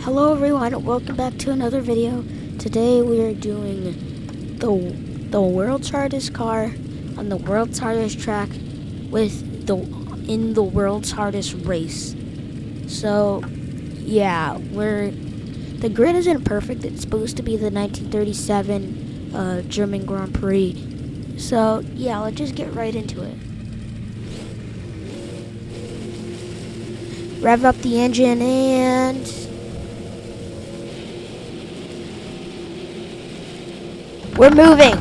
Hello everyone, welcome back to another video. Today we are doing the world's hardest car on the world's hardest track in the world's hardest race. So yeah, the grid isn't perfect. It's supposed to be the 1937 German Grand Prix. So yeah, let's just get right into it. Rev up the engine and we're moving.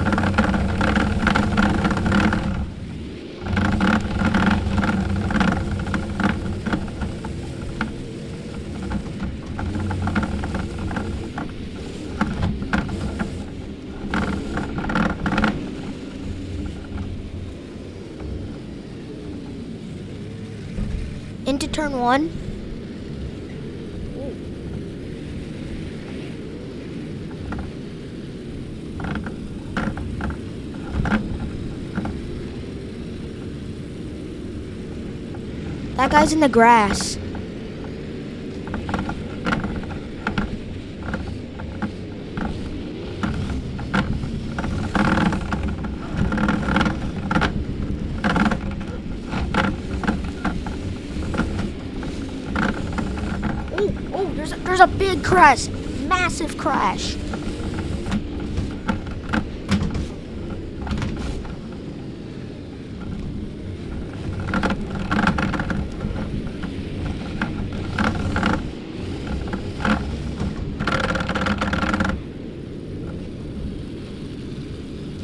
Into turn one. That guy's in the grass. Oh, there's a big crash. Massive crash.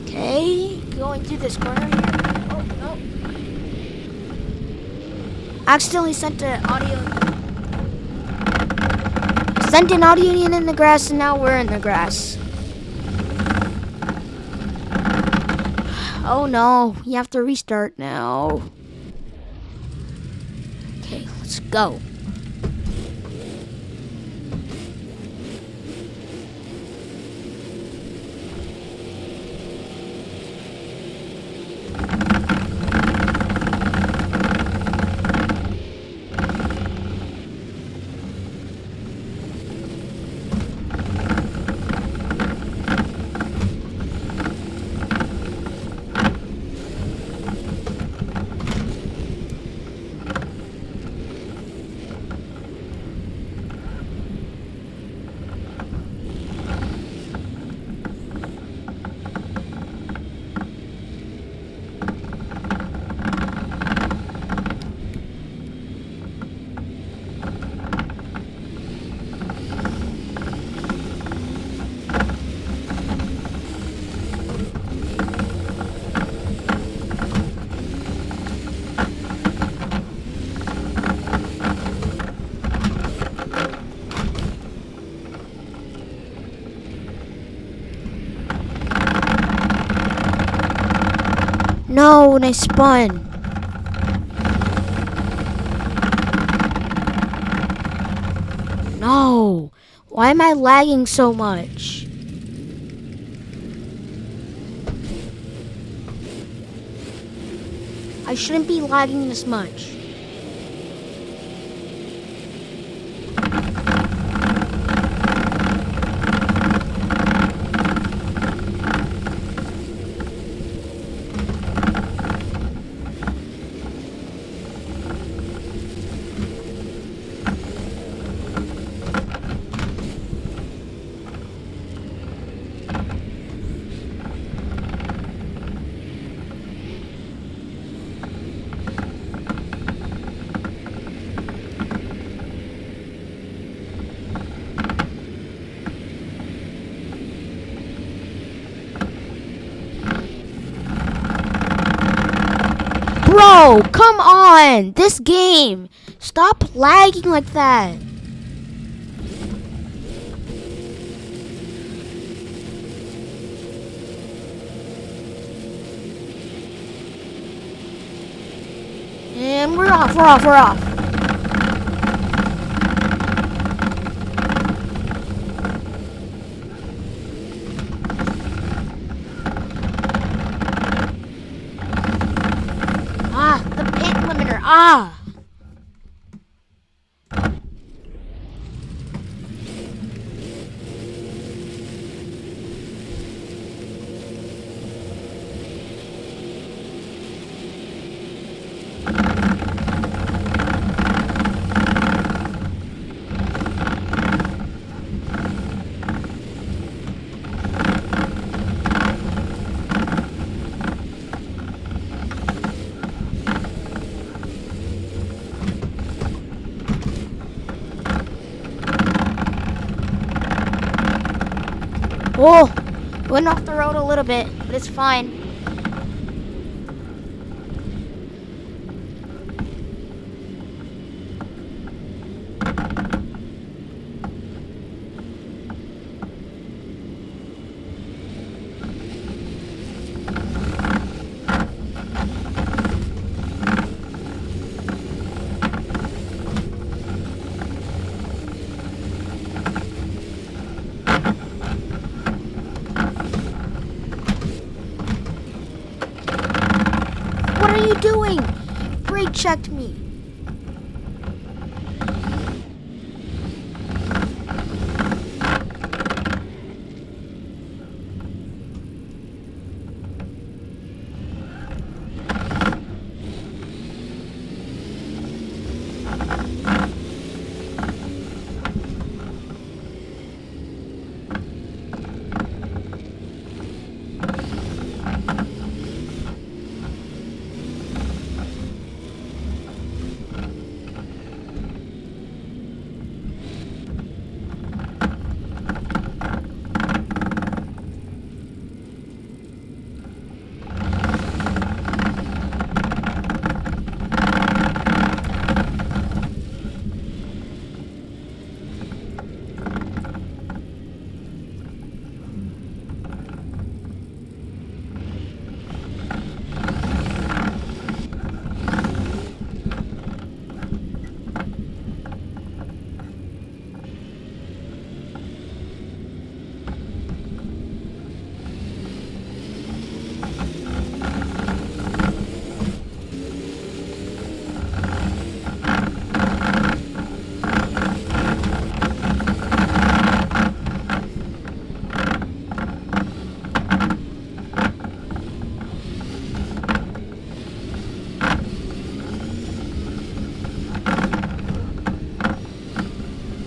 Okay, going through this corner here. Oh, no. Accidentally sent an audio union in the grass, and now we're in the grass. Oh no, you have to restart now. Okay, let's go. No, and I spun. No. Why am I lagging so much? I shouldn't be lagging this much. Bro, come on! This game! Stop lagging like that! And we're off. The pit limiter. Oh, went off the road a little bit, but it's fine. What are you doing? Brake checked me.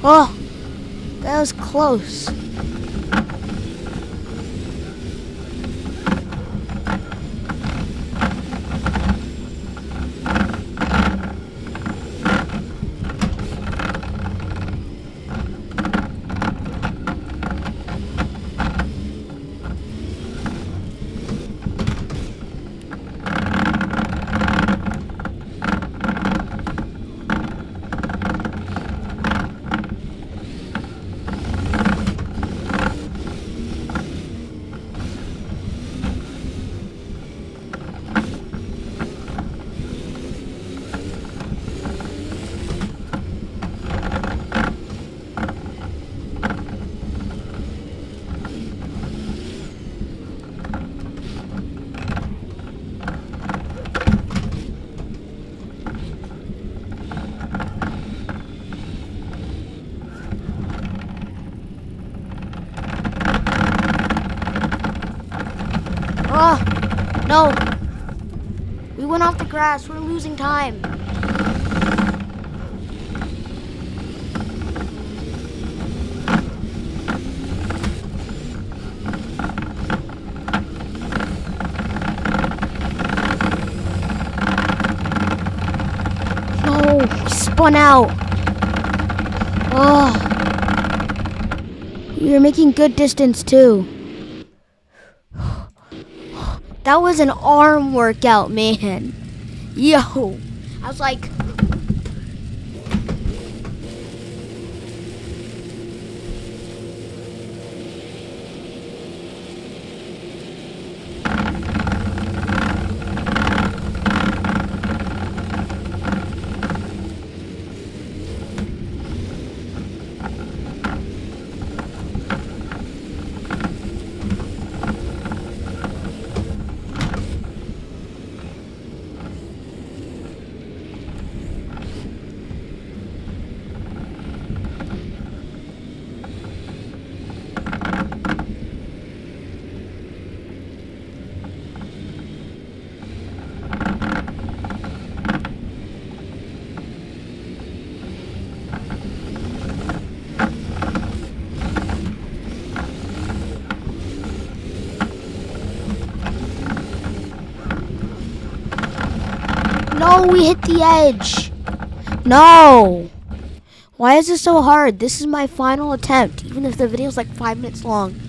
Oh, that was close. Oh, no. We went off the grass. We're losing time. No, we spun out. Oh, you're making good distance too. That was an arm workout, man. Yo, I was like, no, we hit the edge. No. Why is this so hard? This is my final attempt, even if the video's like 5 minutes long.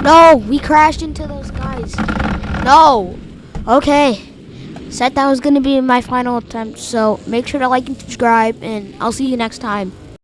No, we crashed into those guys. No. Okay. Said that was going to be my final attempt. So make sure to like and subscribe, and I'll see you next time.